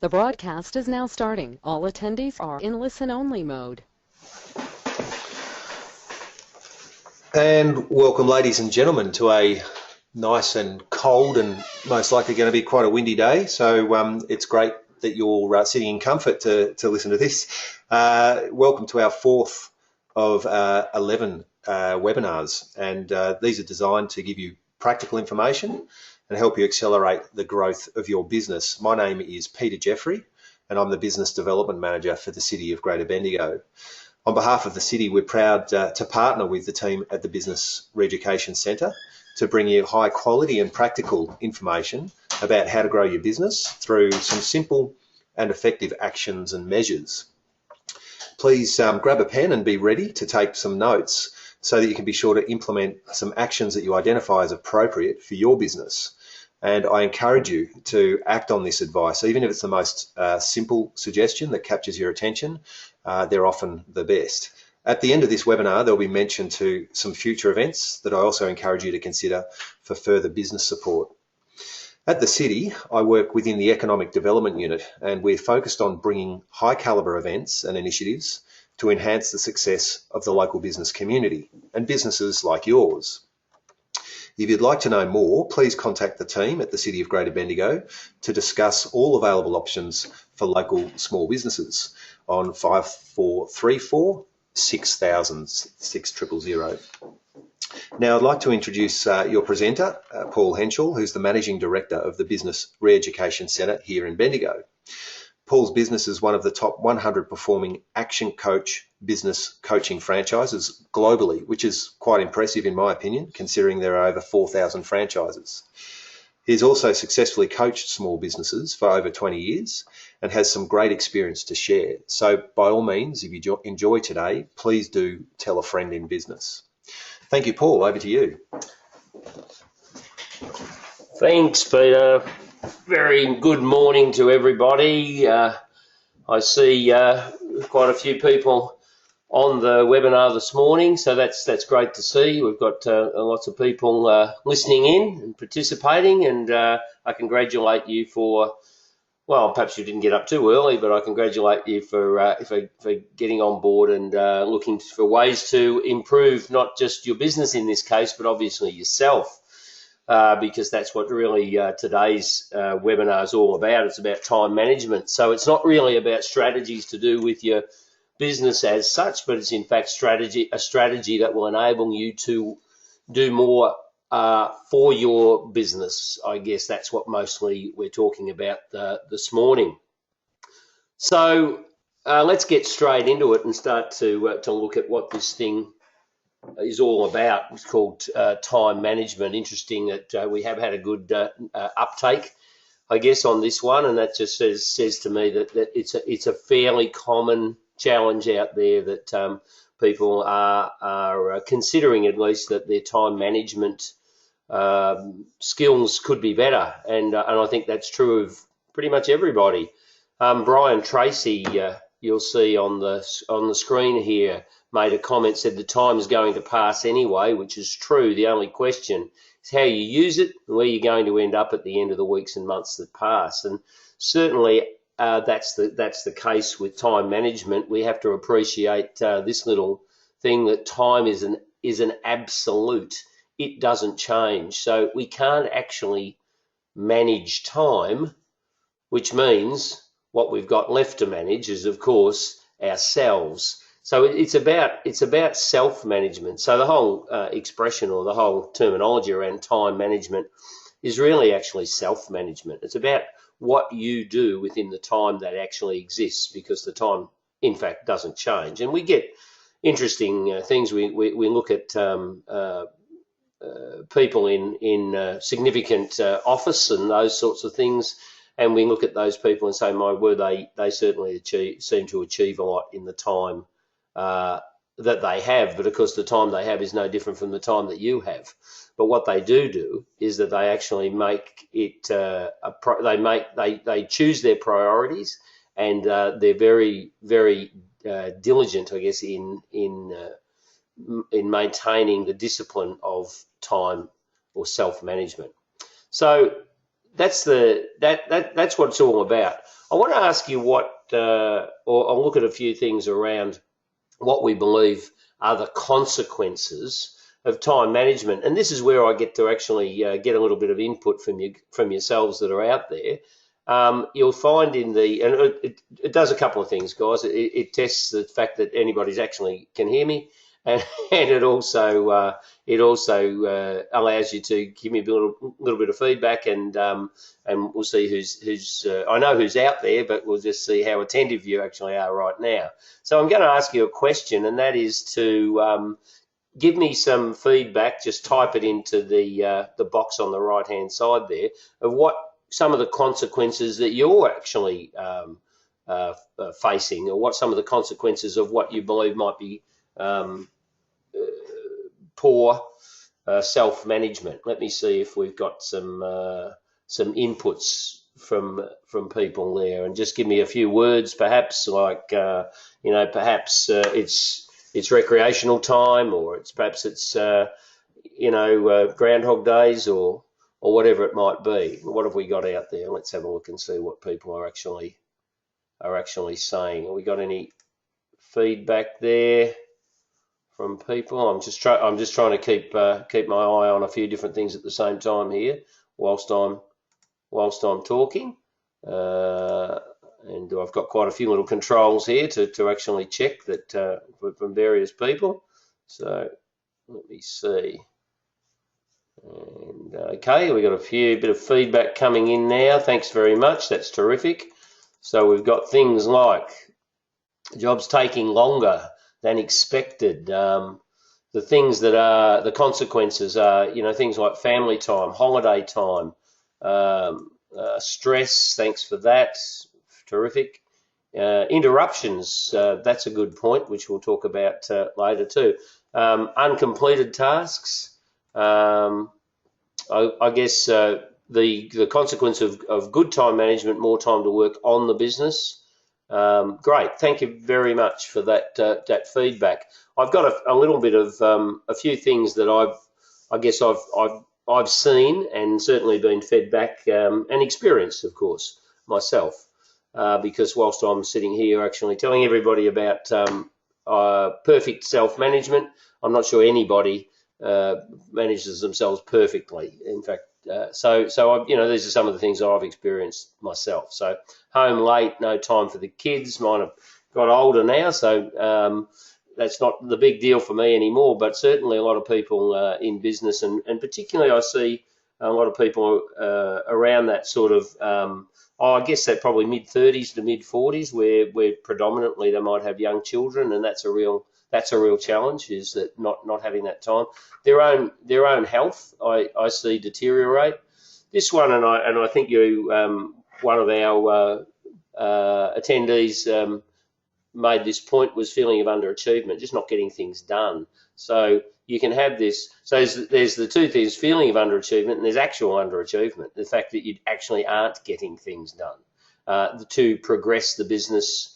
The broadcast is now starting. All attendees are in listen-only mode. And welcome, ladies and gentlemen, to a nice and cold and most likely going to be quite a windy day. So it's great that you're sitting in comfort to listen to this. Welcome to our fourth of 11 webinars, and these are designed to give you practical information and help you accelerate the growth of your business. My name is Peter Jeffrey, and I'm the Business Development Manager for the City of Greater Bendigo. On behalf of the City, we're proud to partner with the team at the Business Re-Education Centre to bring you high quality and practical information about how to grow your business through some simple and effective actions and measures. Please grab a pen and be ready to take some notes so that you can be sure to implement some actions that you identify as appropriate for your business. And I encourage you to act on this advice, even if it's the most simple suggestion that captures your attention. They're often the best. At the end of this webinar, there'll be mention to some future events that I also encourage you to consider for further business support. At the City, I work within the Economic Development Unit, and we're focused on bringing high calibre events and initiatives to enhance the success of the local business community and businesses like yours. If you'd like to know more, please contact the team at the City of Greater Bendigo to discuss all available options for local small businesses on 5434 6000 6000. Now, I'd like to introduce your presenter, Paul Henschel, who's the Managing Director of the Business Re-Education Centre here in Bendigo. Paul's business is one of the top 100 performing Action Coach business coaching franchises globally, which is quite impressive in my opinion, considering there are over 4,000 franchises. He's also successfully coached small businesses for over 20 years and has some great experience to share. So by all means, if you enjoy today, please do tell a friend in business. Thank you, Paul. Over to you. Thanks, Peter. Very good morning to everybody. I see quite a few people on the webinar this morning, so that's great to see. We've got lots of people listening in and participating, and I congratulate you for, well, perhaps you didn't get up too early, but I congratulate you for getting on board and looking for ways to improve not just your business in this case, but obviously yourself. Because that's what really today's webinar is all about. It's about time management. So it's not really about strategies to do with your business as such, but it's in fact a strategy that will enable you to do more for your business. I guess that's what mostly we're talking about this morning. So let's get straight into it and start to look at what this thing is all about. It's called time management. Interesting that we have had a good uptake, I guess, on this one, and that just says to me that it's a fairly common challenge out there that people are considering, at least, that their time management skills could be better, and I think that's true of pretty much everybody. Brian Tracy, you'll see on the screen here, made a comment, said the time is going to pass anyway, which is true. The only question is how you use it and where you're going to end up at the end of the weeks and months that pass. And certainly that's the case with time management. We have to appreciate this little thing, that time is an absolute. It doesn't change. So we can't actually manage time, which means what we've got left to manage is, of course, ourselves. So it's about self-management. So the whole expression or the whole terminology around time management is really actually self-management. It's about what you do within the time that actually exists, because the time, in fact, doesn't change. And we get interesting things. We look at people in significant office and those sorts of things, and we look at those people and say, my word, they certainly seem to achieve a lot in the time that they have, but of course the time they have is no different from the time that you have. But what they do is that they actually make it they choose their priorities, and they're very, very diligent, I guess, in maintaining the discipline of time or self-management. So that's what it's all about. I want to ask you what, or I'll look at a few things around what we believe are the consequences of time management, and this is where I get to actually get a little bit of input from yourselves that are out there. You'll find and it does a couple of things, guys. It tests the fact that anybody's actually can hear me, and it also allows you to give me a little bit of feedback, and we'll see who's I know who's out there, but we'll just see how attentive you actually are right now. So I'm going to ask you a question, and that is to give me some feedback. Just type it into the box on the right hand side there of what some of the consequences that you're actually facing, or what some of the consequences of what you believe might be poor self-management. Let me see if we've got some inputs from people there, and just give me a few words, perhaps like perhaps it's recreational time, or perhaps it's Groundhog Days, or whatever it might be. What have we got out there? Let's have a look and see what people are actually saying. Have we got any feedback there from people? I'm just trying to keep my eye on a few different things at the same time here whilst I'm talking. And I've got quite a few little controls here to actually check that from various people. So let me see. And okay, we've got a bit of feedback coming in now. Thanks very much. That's terrific. So we've got things like jobs taking longer than expected. The things that are the consequences are, things like family time, holiday time, stress. Thanks for that. Terrific. Interruptions. That's a good point, which we'll talk about later too. Uncompleted tasks. I guess the consequence of good time management, more time to work on the business. Great, thank you very much for that feedback. I've got a little bit of a few things that I've seen and certainly been fed back and experienced, of course, myself, because whilst I'm sitting here actually telling everybody about perfect self-management, I'm not sure anybody manages themselves perfectly. In fact, so these are some of the things that I've experienced myself. So home late, no time for the kids. Mine have got older now, so that's not the big deal for me anymore. But certainly a lot of people in business, and particularly I see a lot of people around that sort of, I guess that probably mid-30s to mid-40s, where predominantly they might have young children, and that's a real challenge, is that not having that time. Their own health I see deteriorate. This one, and I think you one of our attendees made this point, was feeling of underachievement, just not getting things done. So you can have this. So there's the two things: feeling of underachievement, and there's actual underachievement. The fact that you actually aren't getting things done to progress the business.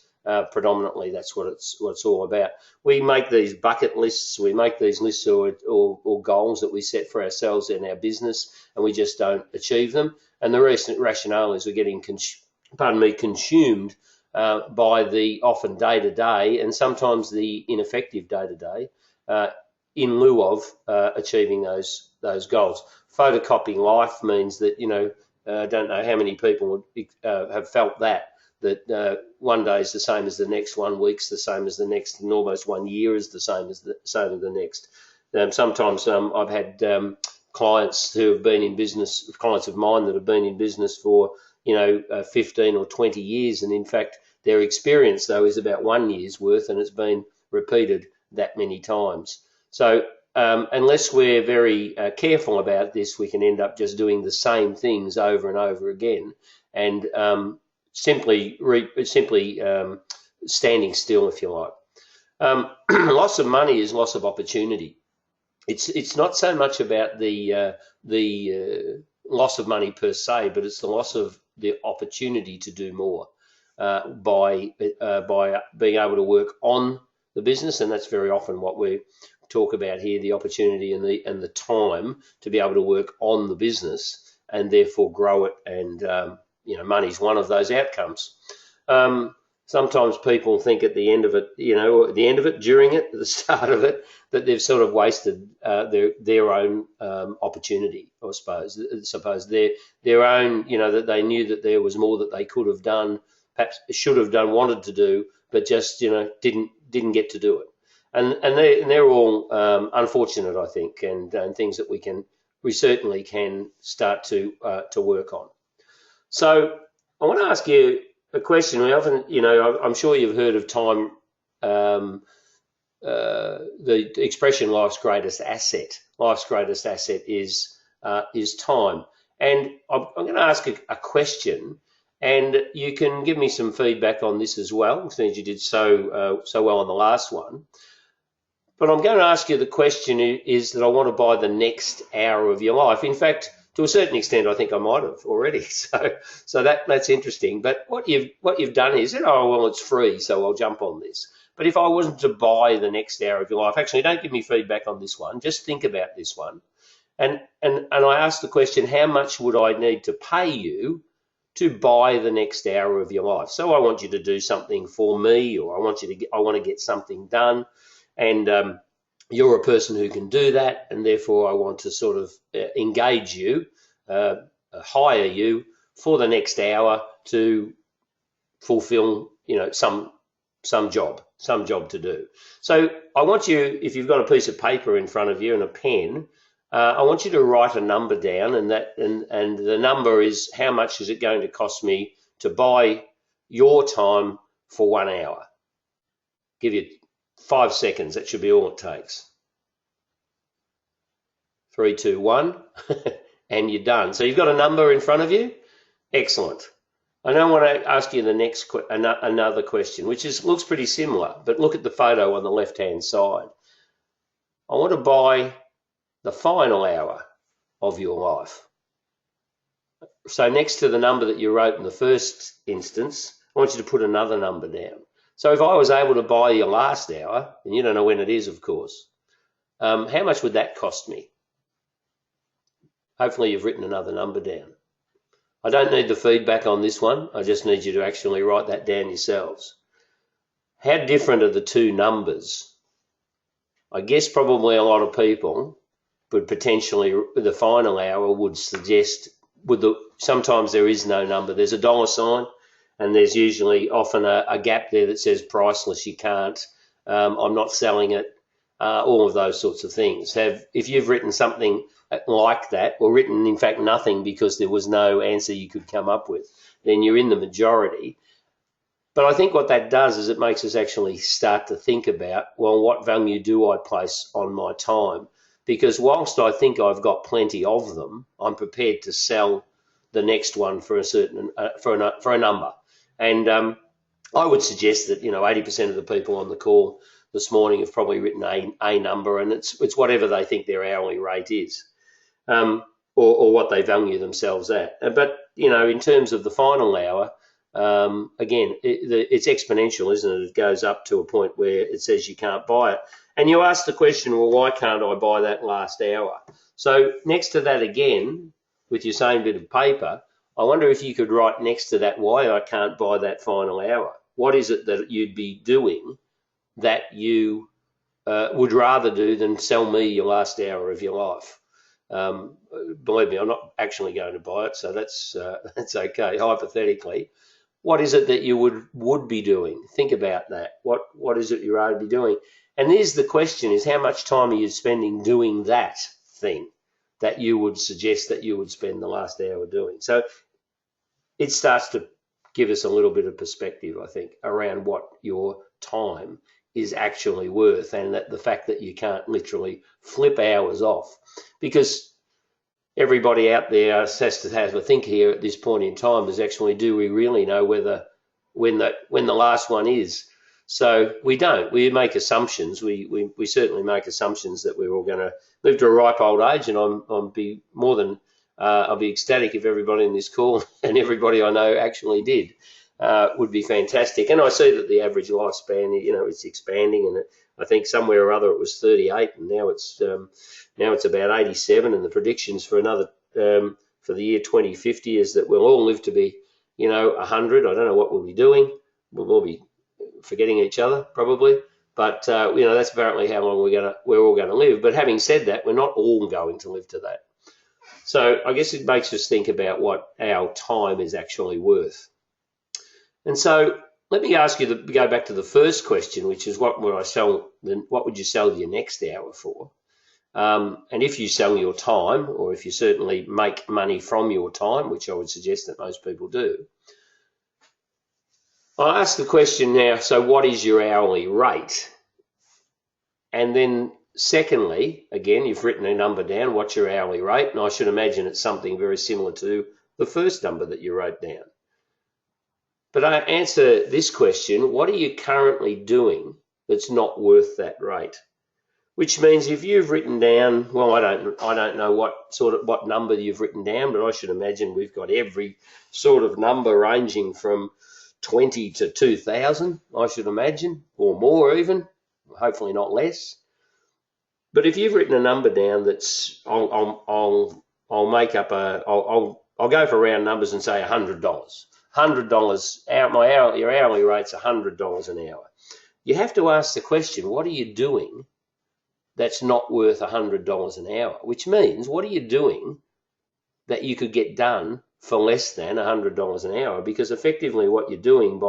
Predominantly, that's what it's all about. We make these bucket lists, we make these lists or goals that we set for ourselves in our business, and we just don't achieve them. And the recent rationale is we're getting consumed by the often day-to-day, and sometimes the ineffective day-to-day, in lieu of achieving those goals. Photocopying life means that, I don't know how many people have felt that one day is the same as the next, 1 week's the same as the next, and almost 1 year is the same as the next. Sometimes I've had clients who have been in business, clients of mine that have been in business for 15 or 20 years, and in fact their experience though is about 1 year's worth, and it's been repeated that many times. So unless we're very careful about this, we can end up just doing the same things over and over again, and simply standing still, if you like. Loss of money is loss of opportunity. It's not so much about the loss of money per se, but it's the loss of the opportunity to do more by being able to work on the business, and that's very often what we talk about here: the opportunity and the time to be able to work on the business. and therefore grow it. And money's one of those outcomes. Sometimes people think at the end of it, at the end of it, during it, at the start of it, that they've sort of wasted their own opportunity, I suppose. Their own, that they knew that there was more that they could have done, perhaps should have done, wanted to do, but just, didn't get to do it. And they're all unfortunate, I think, and things that we certainly can start to work on. So I want to ask you a question. We often, I'm sure you've heard of time, the expression "life's greatest asset." Life's greatest asset is time. And I'm going to ask a question, and you can give me some feedback on this as well, since you did so well on the last one. But I'm going to ask you, the question is that I want to buy the next hour of your life. In fact, to a certain extent, I think I might have already. So that's interesting. But what you've done is, it's free, so I'll jump on this. But if I wasn't to buy the next hour of your life, actually, don't give me feedback on this one. Just think about this one. And I asked the question, how much would I need to pay you to buy the next hour of your life? So I want you to do something for me, or I want to get something done, and you're a person who can do that, and therefore I want to sort of engage you, hire you for the next hour to fulfill, some job to do. So I want you, if you've got a piece of paper in front of you and a pen, I want you to write a number down, and the number is, how much is it going to cost me to buy your time for 1 hour? Give you 5 seconds. That should be all it takes. 3, 2, 1, and you're done. So you've got a number in front of you. Excellent. I now want to ask you the next another question, which looks pretty similar, but look at the photo on the left-hand side. I want to buy the final hour of your life. So next to the number that you wrote in the first instance, I want you to put another number down. So if I was able to buy your last hour, and you don't know when it is, of course, how much would that cost me? Hopefully you've written another number down. I don't need the feedback on this one. I just need you to actually write that down yourselves. How different are the two numbers? I guess probably a lot of people would potentially, the final hour would suggest, sometimes there is no number. There's a dollar sign, and there's usually often a gap there that says priceless, you can't, I'm not selling it, all of those sorts of things. If you've written something like that, or written in fact nothing because there was no answer you could come up with, then you're in the majority. But I think what that does is it makes us actually start to think about, well, what value do I place on my time? Because whilst I think I've got plenty of them, I'm prepared to sell the next one for a certain for a number. And I would suggest that 80% of the people on the call this morning have probably written a number, and it's whatever they think their hourly rate is, or what they value themselves at. But in terms of the final hour, again, it's exponential, isn't it? It goes up to a point where it says you can't buy it. And you ask the question, well, why can't I buy that last hour? So next to that again, with your same bit of paper, I wonder if you could write next to that why I can't buy that final hour. What is it that you'd be doing that you would rather do than sell me your last hour of your life? Believe me, I'm not actually going to buy it, so that's okay. Hypothetically, what is it that you would be doing? Think about that. What is it you'd rather be doing? And here's the question: is how much time are you spending doing that thing that you would suggest that you would spend the last hour doing? So it starts to give us a little bit of perspective, I think, around what your time is actually worth, and that the fact that you can't literally flip hours off, because everybody out there has to have a think here at this point in time is actually, do we really know when the last one is? So we don't. We make assumptions. We certainly make assumptions that we're all going to live to a ripe old age, and I'll be more than I'll be ecstatic if everybody in this call and everybody I know actually did. Would be fantastic. And I see that the average lifespan, it's expanding, and I think somewhere or other it was 38, and now it's about 87, and the predictions for another for the year 2050 is that we'll all live to be, 100. I don't know what we'll be doing. We'll all be forgetting each other probably, but that's apparently how long we're all going to live. But having said that, we're not all going to live to that. So I guess it makes us think about what our time is actually worth. And so let me ask you to go back to the first question, which is what would you sell your next hour for? And if you sell your time, or if you certainly make money from your time, which I would suggest that most people do, I'll ask the question now, so what is your hourly rate? And then secondly, again, you've written a number down, what's your hourly rate? And I should imagine it's something very similar to the first number that you wrote down. But I answer this question, what are you currently doing that's not worth that rate? Which means if you've written down, well, I don't know what number you've written down, but I should imagine we've got every sort of number ranging from 20 to 2,000, I should imagine, or more even, hopefully not less. But if you've written a number down that's, I'll go for round numbers and say $100. $100, your hourly rate's $100 an hour. You have to ask the question, what are you doing that's not worth $100 an hour? Which means, what are you doing that you could get done for less than $100 an hour? Because effectively what you're doing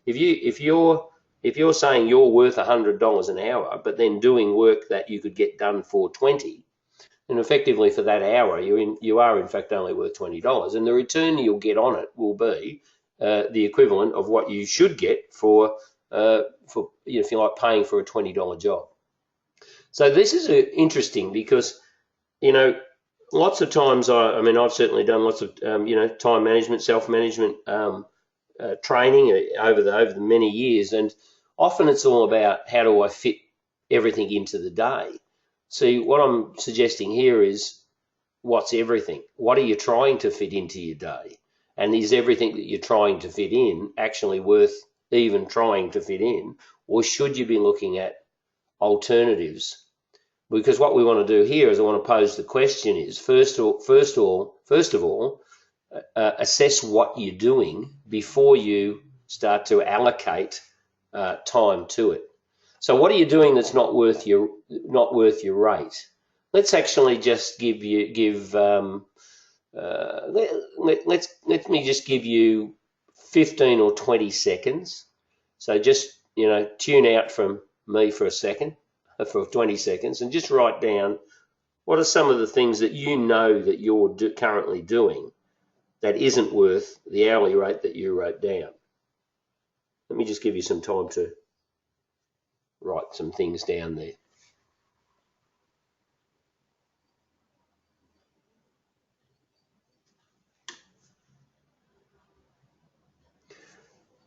if you're saying you're worth $100 an hour, but then doing work that you could get done for 20, and effectively for that hour, you are in fact only worth $20, and the return you'll get on it will be the equivalent of what you should get for if you like paying for a $20 job. So this is interesting because lots of times I've certainly done lots of time management, self-management training over the many years, and often it's all about how do I fit everything into the day. See, what I'm suggesting here is what's everything? What are you trying to fit into your day? And is everything that you're trying to fit in actually worth even trying to fit in? Or should you be looking at alternatives? Because what we want to do here is I want to pose the question is, first of all, assess what you're doing before you start to allocate time to it. So what are you doing that's not worth your rate? Let's actually just let me just give you 15 or 20 seconds. So just tune out from me for a second, for 20 seconds, and just write down what are some of the things that you know that you're currently doing that isn't worth the hourly rate that you wrote down. Let me just give you some time to write some things down there.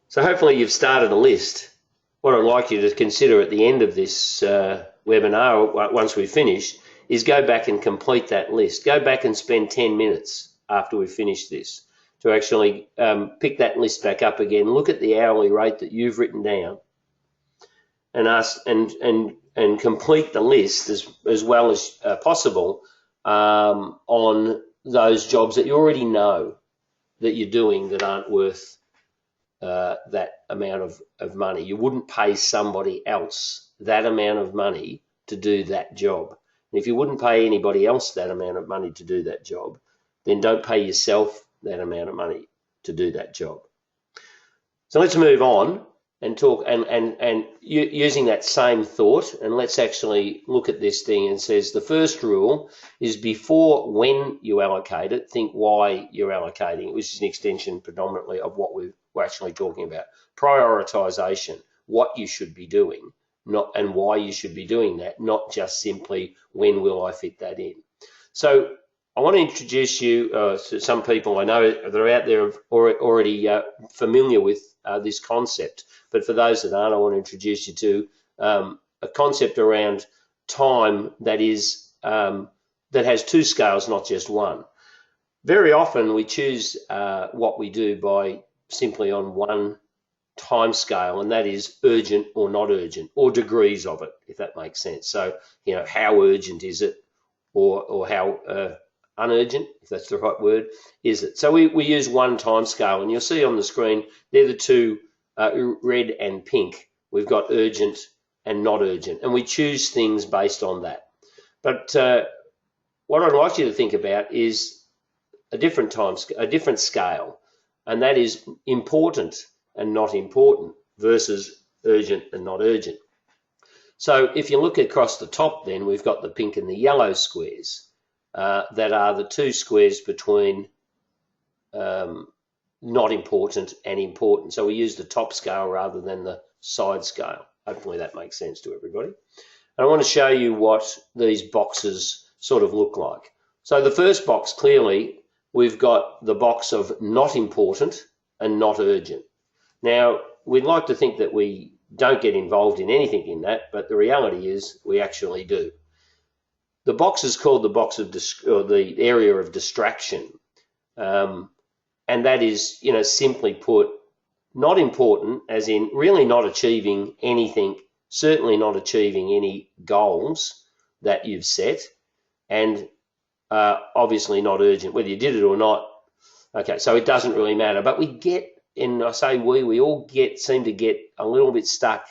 So hopefully you've started a list. What I'd like you to consider at the end of this webinar, once we finish, is go back and complete that list. Go back and spend 10 minutes after we finish this to actually pick that list back up again. Look at the hourly rate that you've written down, and ask and complete the list as well as possible on those jobs that you already know that you're doing that aren't worth that amount of money. You wouldn't pay somebody else that amount of money to do that job. And if you wouldn't pay anybody else that amount of money to do that job, then don't pay yourself that amount of money to do that job. So let's move on and talk and using that same thought, and let's actually look at this thing. And says the first rule is before when you allocate it, think why you're allocating it, which is an extension predominantly of what we're actually talking about. Prioritization, what you should be doing, and why you should be doing that, not just simply when will I fit that in. So I want to introduce you to some people I know that are out there already familiar with this concept. But for those that aren't, I want to introduce you to a concept around time that is that has two scales, not just one. Very often we choose what we do by simply on one time scale, and that is urgent or not urgent, or degrees of it, if that makes sense. So, how urgent is it, or how unurgent, if that's the right word, is it? So we use one time scale, and you'll see on the screen, they're the two, red and pink. We've got urgent and not urgent, and we choose things based on that. But what I'd like you to think about is a different scale, and that is important and not important versus urgent and not urgent. So if you look across the top, then we've got the pink and the yellow squares that are the two squares between not important and important. So we use the top scale rather than the side scale. Hopefully that makes sense to everybody. And I want to show you what these boxes sort of look like. So the first box, clearly, we've got the box of not important and not urgent. Now, we'd like to think that we don't get involved in anything in that, but the reality is we actually do. The box is called the box of the area of distraction, and that is, simply put, not important, as in really not achieving anything, certainly not achieving any goals that you've set, and obviously not urgent, whether you did it or not. Okay, so it doesn't really matter, but we get, and I say we all seem to get a little bit stuck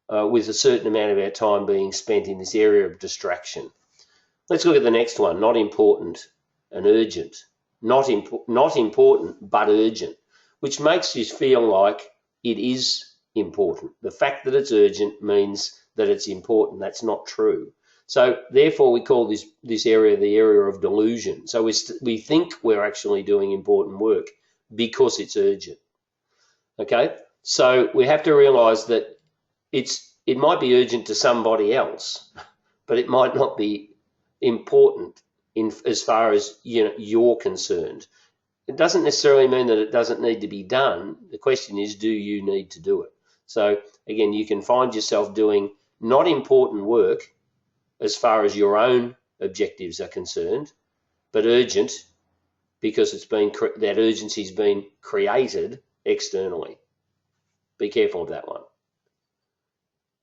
with a certain amount of our time being spent in this area of distraction. Let's look at the next one, not important and urgent. Not important, but urgent, which makes you feel like it is important. The fact that it's urgent means that it's important. That's not true. So therefore, we call this area the area of delusion. So we think we're actually doing important work because it's urgent. Okay, so we have to realise that it might be urgent to somebody else, but it might not be important as far as you're concerned. It doesn't necessarily mean that it doesn't need to be done. The question is, do you need to do it? So again, you can find yourself doing not important work as far as your own objectives are concerned, but urgent because that urgency's been created externally. Be careful of that one.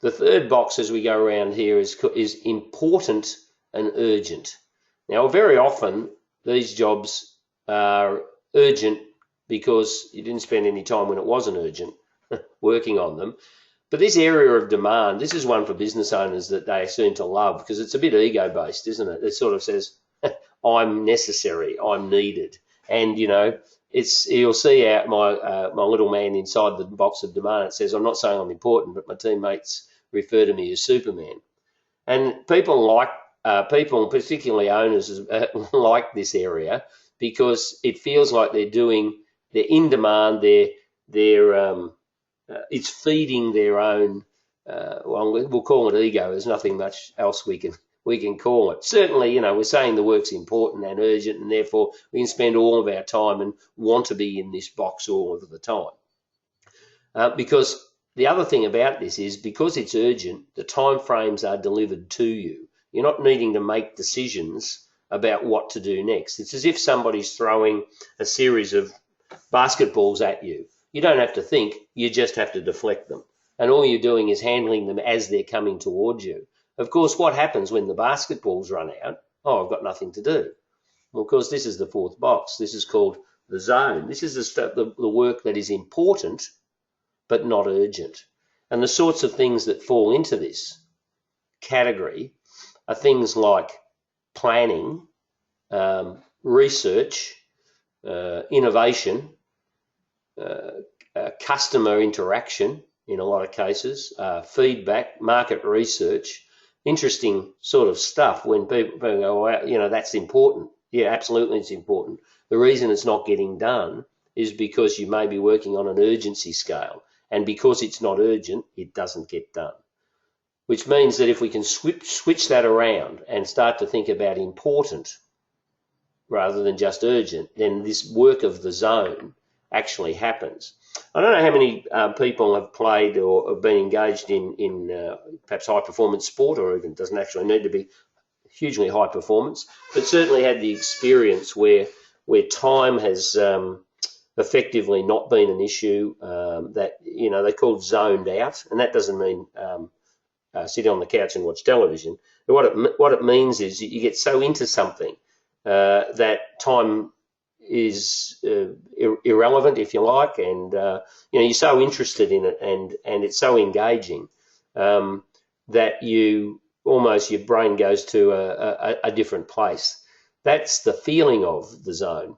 The third box as we go around here is important and urgent. Now, very often these jobs are urgent because you didn't spend any time when it wasn't urgent working on them. But this area of demand, this is one for business owners that they seem to love because it's a bit ego-based, isn't it? It sort of says, I'm necessary, I'm needed. And, you'll see out my little man inside the box of demand. It says, I'm not saying I'm important, but my teammates refer to me as Superman. And people, particularly owners, like this area because it feels like they're in demand, it's feeding their own, we'll call it ego. There's nothing much else we can call it. Certainly, we're saying the work's important and urgent, and therefore we can spend all of our time and want to be in this box all of the time. Because the other thing about this is because it's urgent, the time frames are delivered to you. You're not needing to make decisions about what to do next. It's as if somebody's throwing a series of basketballs at you. You don't have to think, you just have to deflect them. And all you're doing is handling them as they're coming towards you. Of course, what happens when the basketballs run out? Oh, I've got nothing to do. Well, of course, this is the fourth box. This is called the zone. This is the work that is important, but not urgent. And the sorts of things that fall into this category are things like planning, research, innovation, customer interaction in a lot of cases, feedback, market research, interesting sort of stuff when people go, well, that's important. Yeah, absolutely it's important. The reason it's not getting done is because you may be working on an urgency scale, and because it's not urgent, it doesn't get done. Which means that if we can switch that around and start to think about important rather than just urgent, then this work of the zone actually happens. I don't know how many people have played or have been engaged in perhaps high performance sport, or even doesn't actually need to be hugely high performance, but certainly had the experience where time has effectively not been an issue, that they call zoned out, and that doesn't mean sit on the couch and watch television. But what it means is you get so into something that time is irrelevant, if you like, and you're so interested in it, and it's so engaging that your brain goes to a different place. That's the feeling of the zone.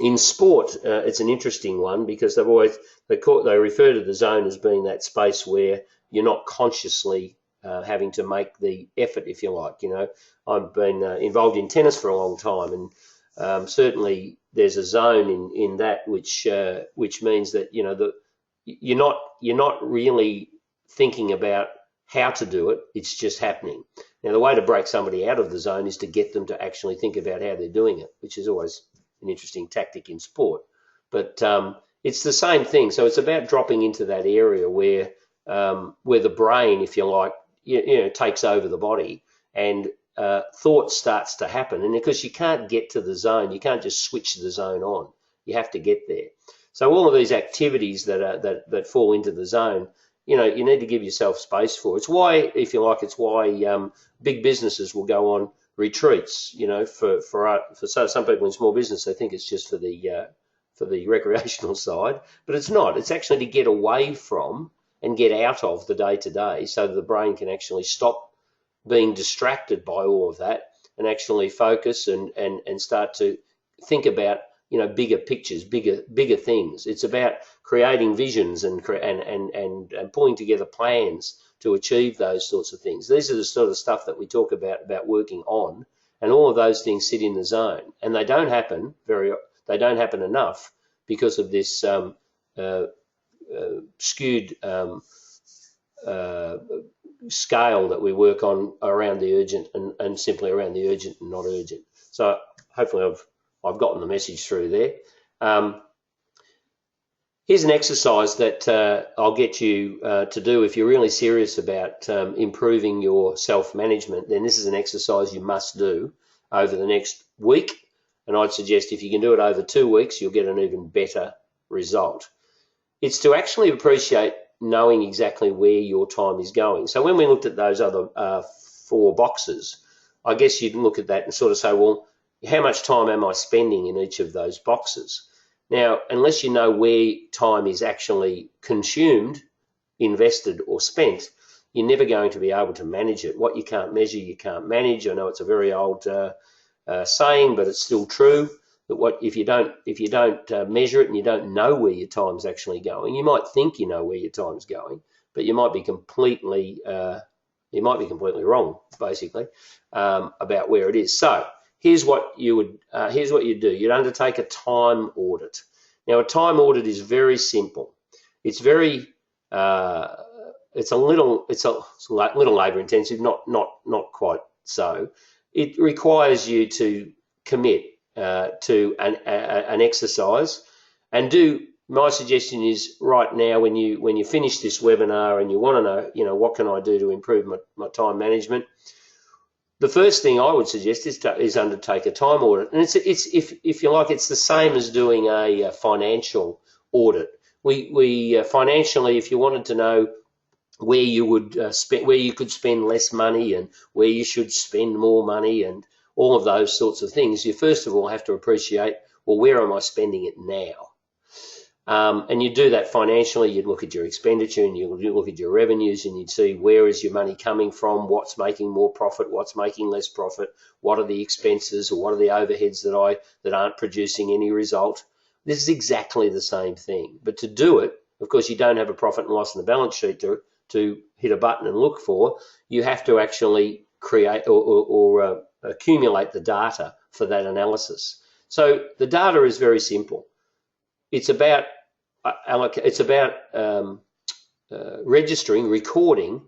In sport, it's an interesting one because they refer to the zone as being that space where you're not consciously having to make the effort, if you like. I've been involved in tennis for a long time, and certainly there's a zone in that which means that you're not really thinking about how to do it. It's just happening. Now, the way to break somebody out of the zone is to get them to actually think about how they're doing it, which is always an interesting tactic in sport. But it's the same thing. So it's about dropping into that area where the brain, if you like, takes over the body, and thought starts to happen. And because you can't get to the zone, you can't just switch the zone on. You have to get there. So all of these activities that fall into the zone, you need to give yourself space for. It's why, if you like, big businesses will go on retreats. For some people in small business, they think it's just for the recreational side, but it's not. It's actually to get away from and get out of the day-to-day, so that the brain can actually stop being distracted by all of that and actually focus and start to think about bigger pictures, bigger things. It's about creating visions and pulling together plans to achieve those sorts of things. These are the sort of stuff that we talk about working on, and all of those things sit in the zone, and they don't happen enough because of this skewed scale that we work on around the urgent and simply around the urgent and not urgent. So hopefully I've gotten the message through there. Here's an exercise that I'll get you to do if you're really serious about improving your self-management. Then this is an exercise you must do over the next week, and I'd suggest if you can do it over 2 weeks, you'll get an even better result. It's to actually appreciate knowing exactly where your time is going. So when we looked at those other 4 boxes, I guess you'd look at that and sort of say, well, how much time am I spending in each of those boxes? Now, unless you know where time is actually consumed, invested or spent, you're never going to be able to manage it. What you can't measure, you can't manage. I know it's a very old saying, but it's still true. That if you don't measure it and you don't know where your time's actually going, you might think you know where your time's going, but you might be completely wrong, basically, about where it is. So here's what you do. You'd undertake a time audit. Now, a time audit is very simple. It's very it's a little labour intensive, not quite so. It requires you to commit to an exercise, and my suggestion is right now when you finish this webinar and you want to know, what can I do to improve my time management, the first thing I would suggest is undertake a time audit. And it's if you like, it's the same as doing a financial audit. We financially, if you wanted to know where you would where you could spend less money and where you should spend more money and all of those sorts of things, you first of all have to appreciate, well, where am I spending it now? And you do that financially. You'd look at your expenditure and you look at your revenues, and you'd see where is your money coming from, what's making more profit, what's making less profit, what are the expenses or what are the overheads that aren't producing any result. This is exactly the same thing. But to do it, of course, you don't have a profit and loss in the balance sheet to hit a button and look for. You have to actually create or accumulate the data for that analysis. So the data is very simple. It's about recording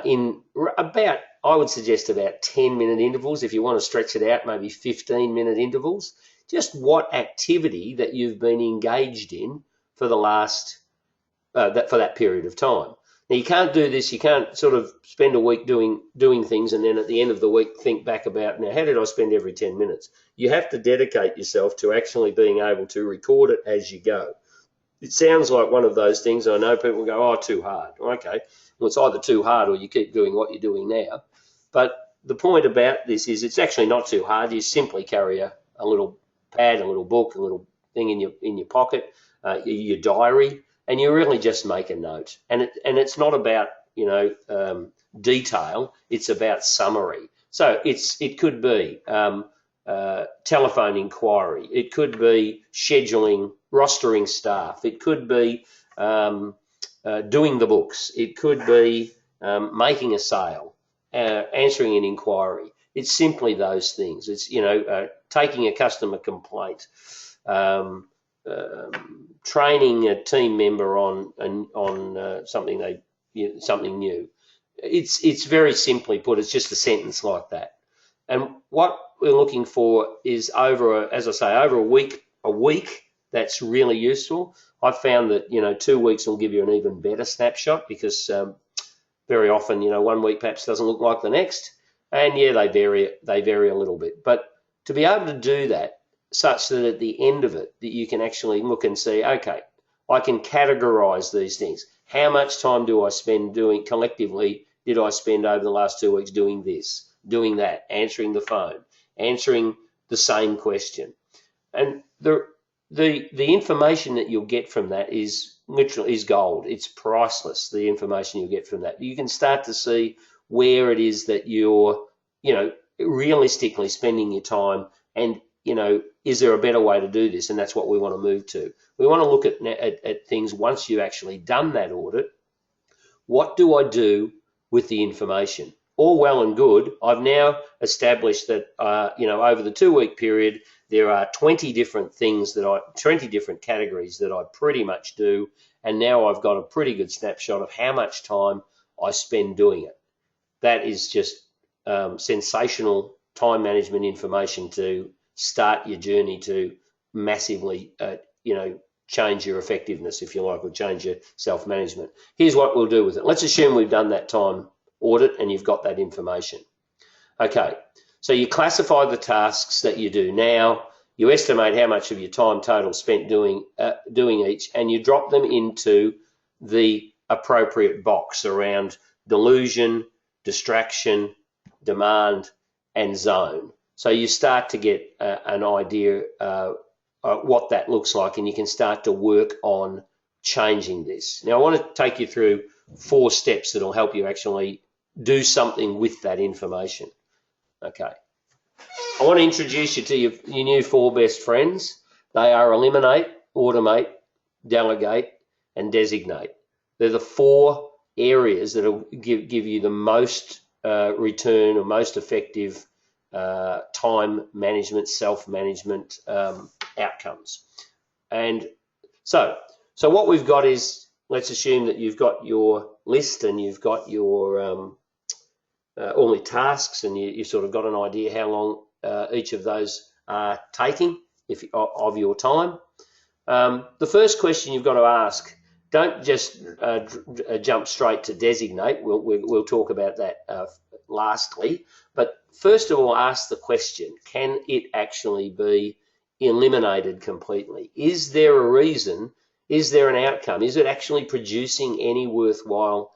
in about, I would suggest, about 10-minute intervals. If you want to stretch it out, maybe 15-minute intervals. Just what activity that you've been engaged in for the last for that period of time. Now, you can't do this. You can't sort of spend a week doing things and then at the end of the week think back about, now, how did I spend every 10 minutes? You have to dedicate yourself to actually being able to record it as you go. It sounds like one of those things. I know people go, oh, too hard. Okay, well, it's either too hard or you keep doing what you're doing now. But the point about this is it's actually not too hard. You simply carry a little pad, a little book, a little thing in your pocket, your diary, and you really just make a note. And it's not about detail. It's about summary. So it could be telephone inquiry. It could be scheduling, rostering staff. It could be doing the books. It could be making a sale, answering an inquiry. It's simply those things. It's taking a customer complaint, training a team member on something something new. It's very simply put. It's just a sentence like that. And what we're looking for is over a week. That's really useful. I've found that 2 weeks will give you an even better snapshot, because very often 1 week perhaps doesn't look like the next, and they vary a little bit. But to be able to do that such that at the end of it that you can actually look and see, okay, I can categorize these things. How much time do I spend collectively did I spend over the last 2 weeks doing this, doing that, answering the phone, answering the same question? And the information that you'll get from that is gold. It's priceless, the information you'll get from that. You can start to see where it is that you're, realistically spending your time, and, is there a better way to do this? And that's what we want to move to. We want to look at things once you've actually done that audit. What do I do with the information? All well and good. I've now established that, over the 2 week period, there are 20 different categories that I pretty much do. And now I've got a pretty good snapshot of how much time I spend doing it. That is just sensational time management information to start your journey to massively, change your effectiveness, if you like, or change your self-management. Here's what we'll do with it. Let's assume we've done that time audit and you've got that information. Okay, so you classify the tasks that you do now, you estimate how much of your time total spent doing each, and you drop them into the appropriate box around delusion, distraction, demand, and zone. So you start to get an idea what that looks like, and you can start to work on changing this. Now, I want to take you through 4 steps that will help you actually do something with that information. Okay. I want to introduce you to your new 4 best friends. They are eliminate, automate, delegate, and designate. They're the 4 areas that will give you the most return or most effective time management, self-management outcomes. And so what we've got is, let's assume that you've got your list and you've got your all the tasks, and you sort of got an idea how long each of those are taking of your time. The first question you've got to ask, don't just jump straight to designate. We'll talk about that lastly. But first of all, ask the question, can it actually be eliminated completely? Is there a reason? Is there an outcome? Is it actually producing any worthwhile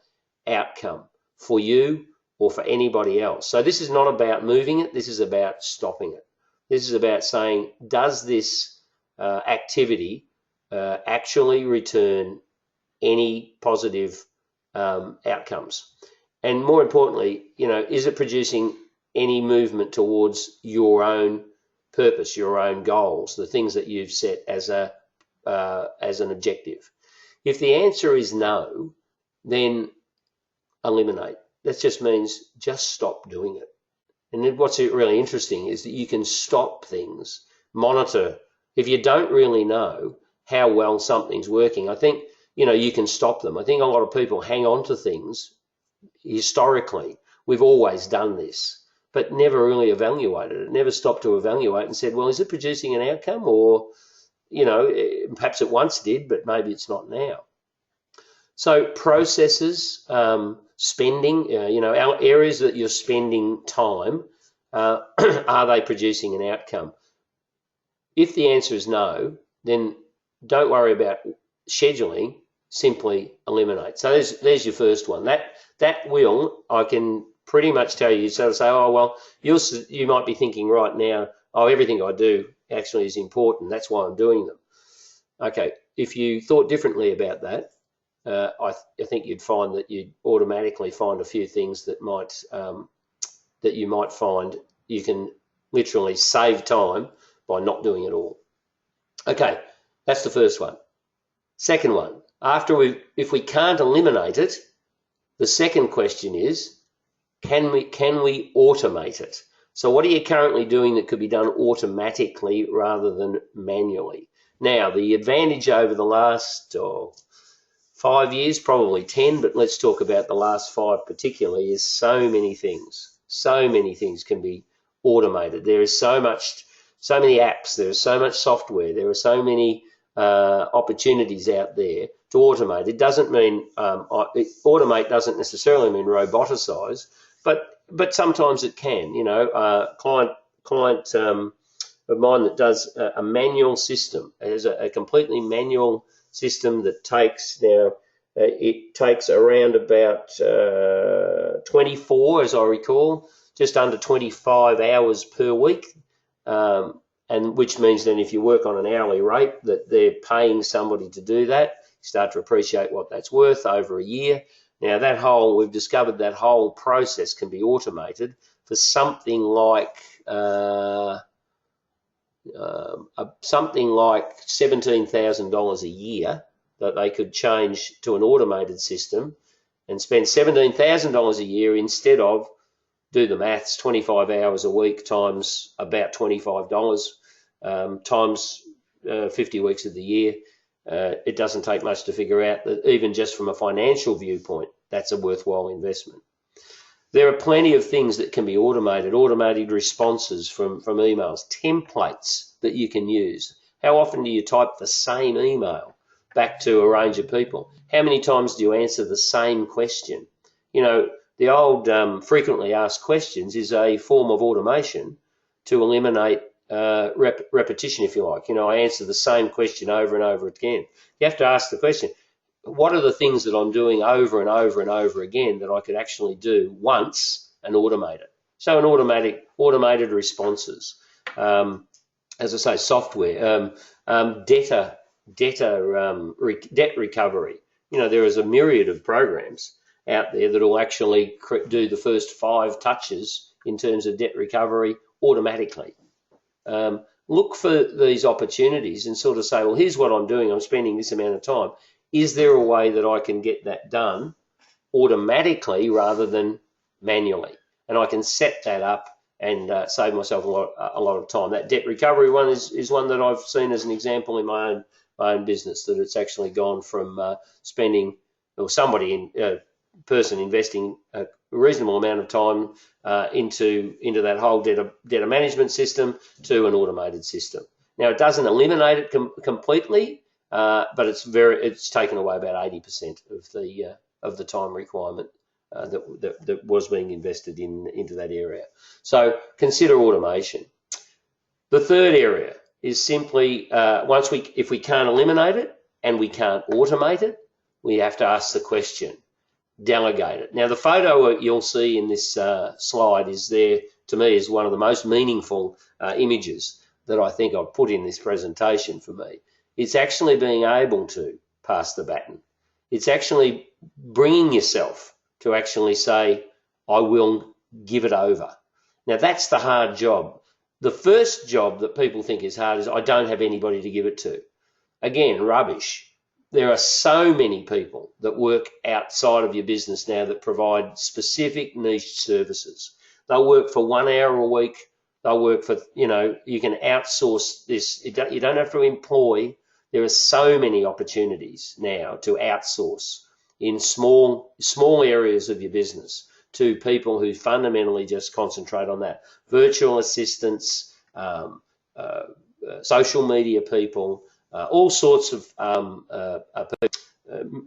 outcome for you or for anybody else? So this is not about moving it. This is about stopping it. This is about saying, does this activity actually return any positive outcomes? And more importantly, is it producing any movement towards your own purpose, your own goals, the things that you've set as an objective? If the answer is no, then eliminate. That just means just stop doing it. And then what's really interesting is that you can stop things, monitor. If you don't really know how well something's working, I think, you can stop them. I think a lot of people hang on to things. Historically, we've always done this, but never really evaluated it, never stopped to evaluate and said, well, is it producing an outcome? Or, perhaps it once did, but maybe it's not now. So processes, spending, areas that you're spending time, are they producing an outcome? If the answer is no, then don't worry about scheduling, simply eliminate. So there's your first one. That will, I can pretty much tell you, sort of say, oh, well, you might be thinking right now, oh, everything I do actually is important. That's why I'm doing them. Okay, if you thought differently about that, I think you'd find that you'd automatically find a few things that you might find you can literally save time by not doing it all. Okay, that's the first one. Second one, if we can't eliminate it, the second question is, can we automate it? So what are you currently doing that could be done automatically rather than manually? Now, the advantage over the last 5 years, probably 10, but let's talk about the last 5 particularly, is so many things can be automated. There is so many apps, there is so much software, there are so many opportunities out there to automate. It doesn't mean automate doesn't necessarily mean roboticize, but sometimes it can. You know, client of mine that does a manual system. It has a completely manual system that takes it takes around about 24, as I recall, just under 25 hours per week. And which means then if you work on an hourly rate that they're paying somebody to do that, you start to appreciate what that's worth over a year. Now we've discovered that whole process can be automated for something like $17,000 a year that they could change to an automated system and spend $17,000 a year instead of, do the maths, 25 hours a week times about $25 times 50 weeks of the year. It doesn't take much to figure out that even just from a financial viewpoint, that's a worthwhile investment. There are plenty of things that can be automated responses from emails, templates that you can use. How often do you type the same email back to a range of people? How many times do you answer the same question? You know, the old frequently asked questions is a form of automation to eliminate repetition, if you like. You know, I answer the same question over and over again. You have to ask the question, what are the things that I'm doing over and over and over again that I could actually do once and automate it? So an automated responses. As I say, software, debt recovery. You know, there is a myriad of programs out there that will actually do the first 5 touches in terms of debt recovery automatically. Look for these opportunities and sort of say, well, here's what I'm doing. I'm spending this amount of time. Is there a way that I can get that done automatically rather than manually? And I can set that up and save myself a lot of time. That debt recovery one is one that I've seen as an example in my own business, that it's actually gone from spending, or person investing a reasonable amount of time into that whole data management system to an automated system. Now, it doesn't eliminate it completely, but it's taken away about 80% of the time requirement that was being invested into that area. So consider automation. The third area is simply if we can't eliminate it and we can't automate it, we have to ask the question, delegate it. Now, the photo you'll see in this slide is there, to me, is one of the most meaningful images that I think I've put in this presentation for me. It's actually being able to pass the baton. It's actually bringing yourself to actually say, I will give it over. Now, that's the hard job. The first job that people think is hard is, I don't have anybody to give it to. Again, rubbish. There are so many people that work outside of your business now that provide specific niche services. They'll work for 1 hour a week. They'll work for, you can outsource this. You don't have to employ. There are so many opportunities now to outsource in small areas of your business to people who fundamentally just concentrate on that. Virtual assistants, social media people, all sorts of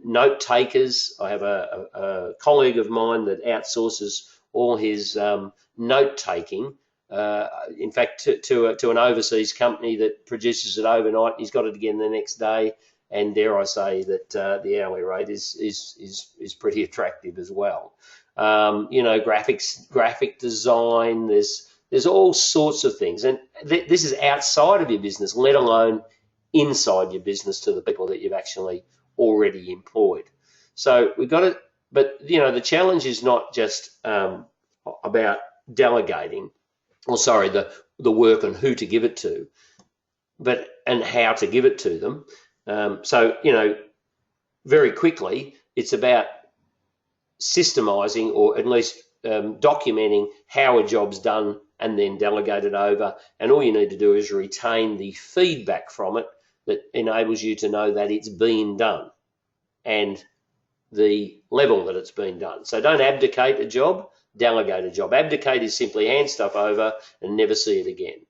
note takers. I have a colleague of mine that outsources all his note taking. In fact, to an overseas company that produces it overnight. He's got it again the next day, and dare I say that the hourly rate is pretty attractive as well. graphic design. There's all sorts of things, and this is outside of your business, let alone inside your business to the people that you've actually already employed. So we've got to, but the challenge is not just about delegating, the work and who to give it to, and how to give it to them. Very quickly, it's about systemizing, or at least documenting how a job's done and then delegate it over. And all you need to do is retain the feedback from it that enables you to know that it's been done and the level that it's been done. So don't abdicate a job, delegate a job. Abdicate is simply hand stuff over and never see it again.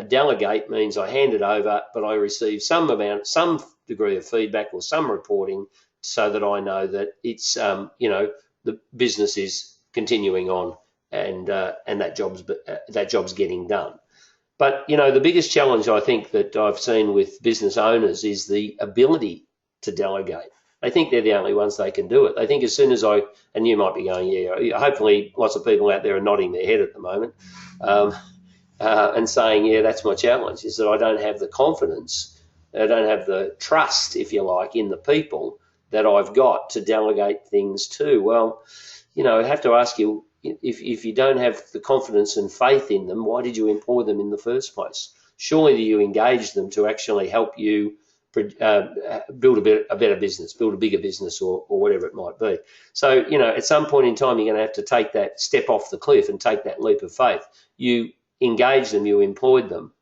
Delegate means I hand it over, but I receive some degree of feedback or some reporting so that I know that it's, the business is continuing on and that job's getting done. But, the biggest challenge I think that I've seen with business owners is the ability to delegate. They think they're the only ones they can do it. They think as soon as and you might be going, yeah, hopefully lots of people out there are nodding their head at the moment and saying, yeah, that's my challenge, is that I don't have the confidence, I don't have the trust, if you like, in the people that I've got to delegate things to. Well, I have to ask you, if you don't have the confidence and faith in them, why did you employ them in the first place? Surely you engage them to actually help you build a better business, build a bigger business, or whatever it might be. So, at some point in time, you're going to have to take that step off the cliff and take that leap of faith. You engage them, you employed them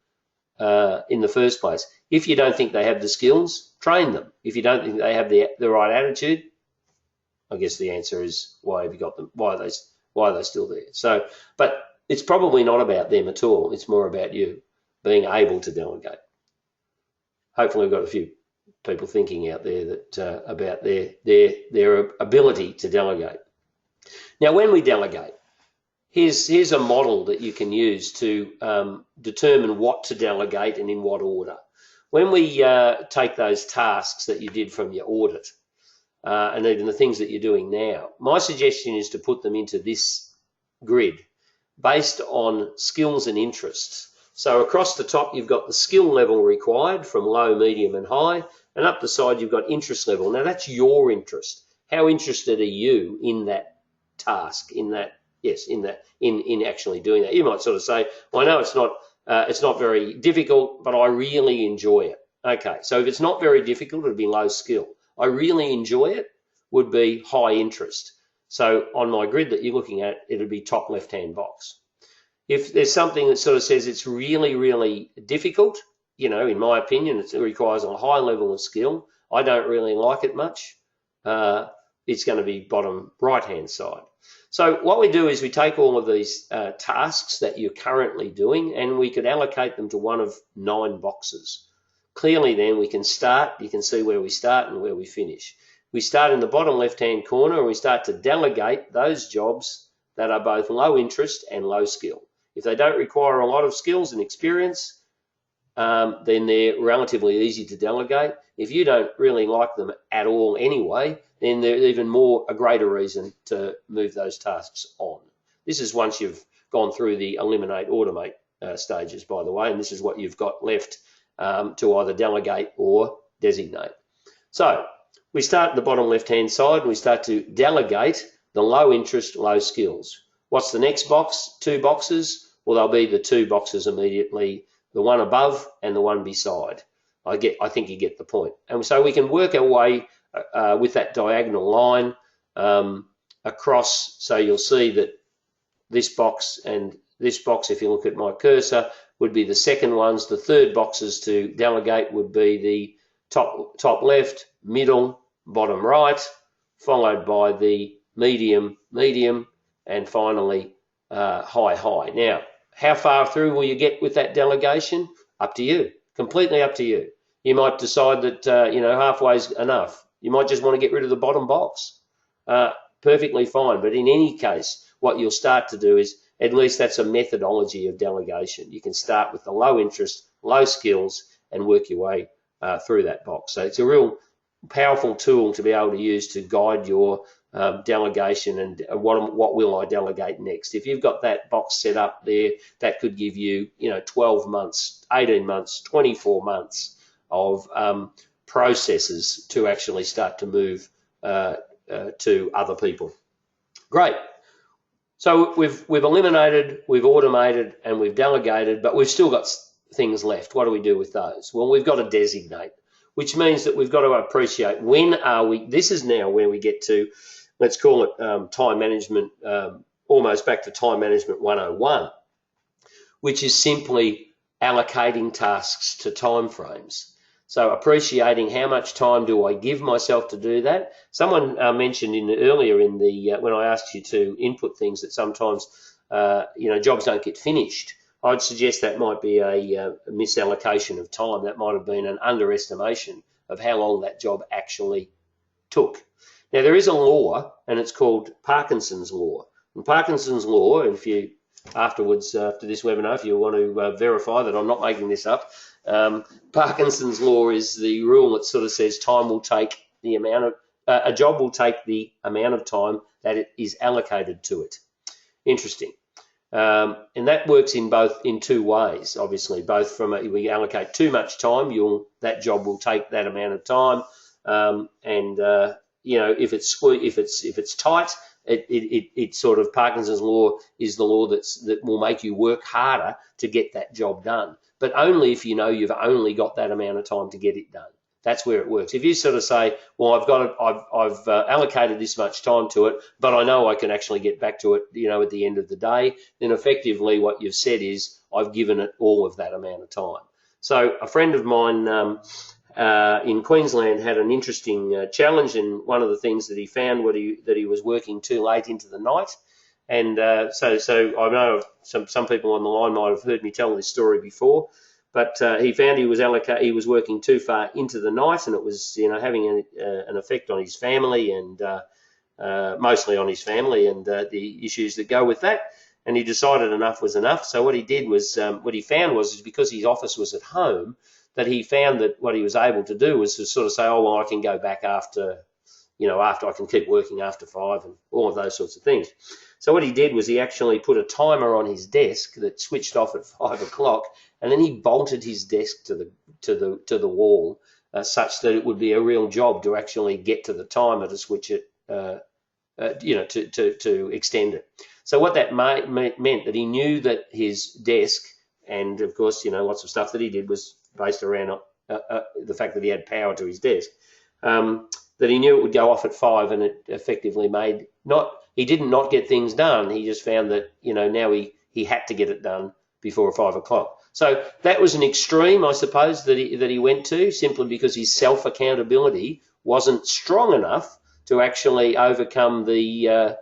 in the first place. If you don't think they have the skills, train them. If you don't think they have the right attitude, I guess the answer is, why have you got them? Why are they still there? So, but it's probably not about them at all. It's more about you being able to delegate. Hopefully, we've got a few people thinking out there that about their ability to delegate. Now, when we delegate, here's a model that you can use to determine what to delegate and in what order. When we take those tasks that you did from your audit, and even the things that you're doing now, my suggestion is to put them into this grid based on skills and interests. So across the top, you've got the skill level required from low, medium and high, and up the side, you've got interest level. Now that's your interest. How interested are you in that task, in actually doing that? You might sort of say, well, I know it's not very difficult, but I really enjoy it. Okay, so if it's not very difficult, it'll be low skill. I really enjoy it would be high interest. So on my grid that you're looking at, it'll be top left-hand box. If there's something that sort of says it's really, really difficult, in my opinion, it requires a high level of skill, I don't really like it much, it's going to be bottom right-hand side. So what we do is we take all of these tasks that you're currently doing, and we could allocate them to one of 9 boxes. Clearly then we can start, you can see where we start and where we finish. We start in the bottom left-hand corner and we start to delegate those jobs that are both low interest and low skill. If they don't require a lot of skills and experience, then they're relatively easy to delegate. If you don't really like them at all anyway, then they're even a greater reason to move those tasks on. This is once you've gone through the eliminate, automate stages, by the way, and this is what you've got left to either delegate or designate. So we start at the bottom left-hand side and we start to delegate the low interest, low skills. What's the next box? 2 boxes. Well, they'll be the 2 boxes immediately, the one above and the one beside. I think you get the point. And so we can work our way with that diagonal line across. So you'll see that this box and this box, if you look at my cursor, would be the second ones. The third boxes to delegate would be the top left, middle, bottom right, followed by the medium, and finally high. Now, how far through will you get with that delegation? Up to you, completely up to you. You might decide that halfway's enough. You might just want to get rid of the bottom box. Perfectly fine. But in any case, what you'll start to do is, at least that's a methodology of delegation. You can start with the low interest, low skills, and work your way through that box. So it's a real powerful tool to be able to use to guide your delegation and what will I delegate next. If you've got that box set up there, that could give you, 12 months, 18 months, 24 months of processes to actually start to move to other people. Great. So we've eliminated, we've automated, and we've delegated, but we've still got things left. What do we do with those? Well, we've got to designate, which means that we've got to appreciate when are we. This is now where we get to, let's call it time management, almost back to time management 101, which is simply allocating tasks to timeframes. So appreciating how much time do I give myself to do that. Someone mentioned earlier in the when I asked you to input things that sometimes jobs don't get finished. I'd suggest that might be a misallocation of time. That might have been an underestimation of how long that job actually took. Now there is a law, and it's called Parkinsons Law. And Parkinsons Law, if you afterwards after this webinar, if you want to verify that I'm not making this up. Parkinson's Law is the rule that sort of says time will take the amount of, a job will take the amount of time that it is allocated to it. Interesting. And that works in two ways, obviously, both from we allocate too much time, that job will take that amount of time. If it's tight, it sort of Parkinson's Law is the law that will make you work harder to get that job done. But only if you know you've only got that amount of time to get it done. That's where it works. If you sort of say, well, I've allocated this much time to it, but I know I can actually get back to it, at the end of the day, then effectively what you've said is I've given it all of that amount of time. So a friend of mine in Queensland had an interesting challenge, and one of the things that he found that he was working too late into the night. And so I know some people on the line might have heard me tell this story before, but he found he was working too far into the night, and it was having an effect on his family and mostly on his family and the issues that go with that. And he decided enough was enough. So what he did was what he found was because his office was at home, that he found that what he was able to do was to sort of say, oh well, I can go back after I can keep working after 5 and all of those sorts of things. So what he did was he actually put a timer on his desk that switched off at 5 o'clock, and then he bolted his desk to the wall such that it would be a real job to actually get to the timer to switch it, to extend it. So what that meant that he knew that his desk, and of course lots of stuff that he did was based around the fact that he had power to his desk. That he knew it would go off at 5, and it effectively he didn't not get things done. He just found that, now he had to get it done before 5 o'clock. So that was an extreme, I suppose, that he went to, simply because his self-accountability wasn't strong enough to actually overcome the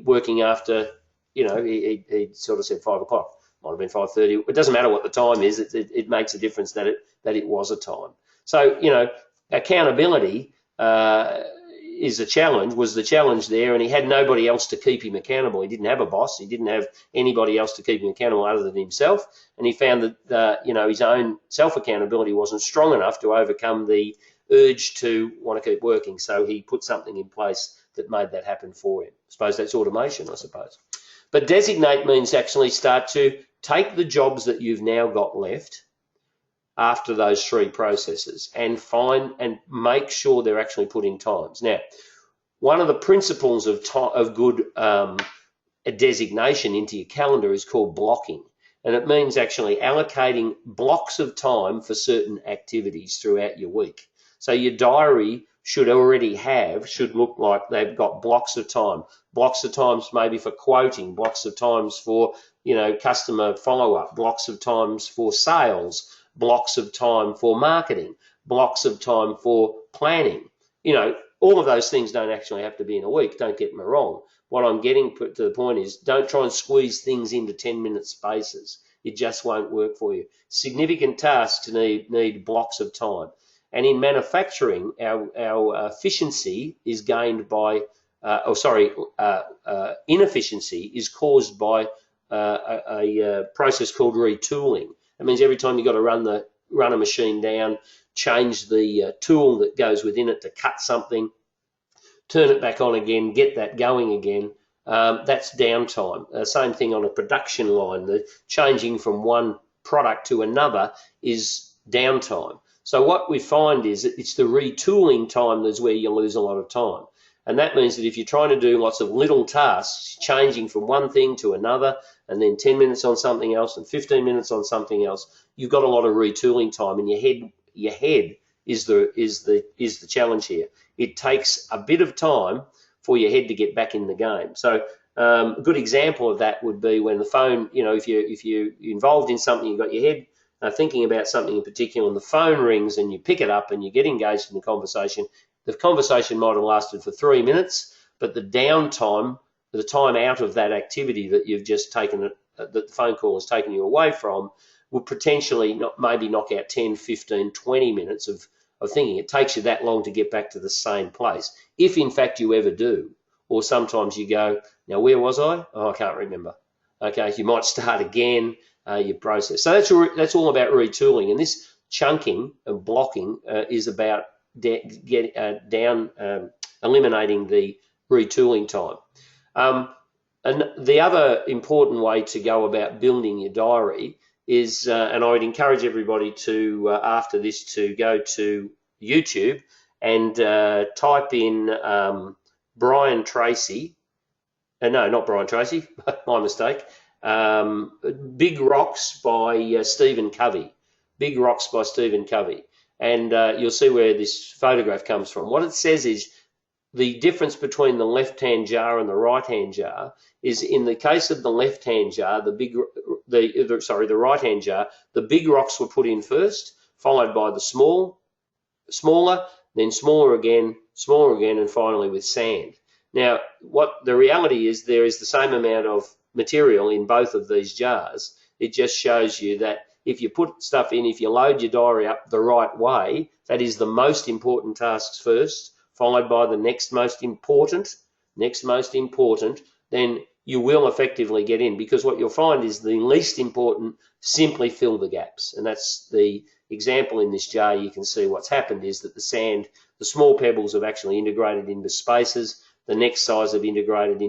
working after, he sort of said 5 o'clock. Might have been 5:30. It doesn't matter what the time is. It makes a difference that it was a time. So, accountability was the challenge there, and he had nobody else to keep him accountable. He didn't have a boss. He didn't have anybody else to keep him accountable other than himself, and he found that his own self-accountability wasn't strong enough to overcome the urge to want to keep working. So he put something in place that made that happen for him. I suppose that's automation, I suppose. But designate means actually start to take the jobs that you've now got left after those 3 processes and find and make sure they're actually put in times. Now, one of the principles of good designation into your calendar is called blocking, and it means actually allocating blocks of time for certain activities throughout your week. So your diary should look like they've got blocks of times maybe for quoting, blocks of times for customer follow-up, blocks of times for sales, blocks of time for marketing, blocks of time for planning. All of those things don't actually have to be in a week, don't get me wrong. What I'm getting to the point is don't try and squeeze things into 10-minute spaces. It just won't work for you. Significant tasks need blocks of time. And in manufacturing, our efficiency is gained by, inefficiency is caused by a process called retooling. That means every time you've got to run a machine down, change the tool that goes within it to cut something, turn it back on again, get that going again. That's downtime. Same thing on a production line. The changing from one product to another is downtime. So what we find is that it's the retooling time that's where you lose a lot of time. And that means that if you're trying to do lots of little tasks, changing from one thing to another, and then 10 minutes on something else and 15 minutes on something else, you've got a lot of retooling time, and your head is the challenge here. It takes a bit of time for your head to get back in the game. So a good example of that would be when the phone, if you're involved in something, you've got your head thinking about something in particular, and the phone rings and you pick it up and you get engaged in the conversation. The conversation might have lasted for 3 minutes, but the downtime, the time out of that activity that you've just taken, that the phone call has taken you away from, will potentially maybe knock out 10, 15, 20 minutes of thinking. It takes you that long to get back to the same place, if in fact you ever do. Or sometimes you go, now where was I? Oh, I can't remember. Okay, you might start again, your process. So that's all about retooling, and this chunking and blocking is about eliminating the retooling time. And the other important way to go about building your diary is, and I would encourage everybody to, after this, to go to YouTube and type in Brian Tracy. No, not Brian Tracy, my mistake. Big Rocks by Stephen Covey. Big Rocks by Stephen Covey. And you'll see where this photograph comes from. What it says is the difference between the left-hand jar and the right-hand jar is, in the case of the left-hand jar, the right-hand jar, the big rocks were put in first, followed by the smaller, then smaller again, and finally with sand. Now, what the reality is, there is the same amount of material in both of these jars. It just shows you that if you put stuff in, if you load your diary up the right way, that is the most important tasks first, followed by the next most important, then you will effectively get in, because what you'll find is the least important simply fill the gaps. And that's the example in this jar. You can see what's happened is that the sand, the small pebbles have actually integrated into spaces. The next size have slotted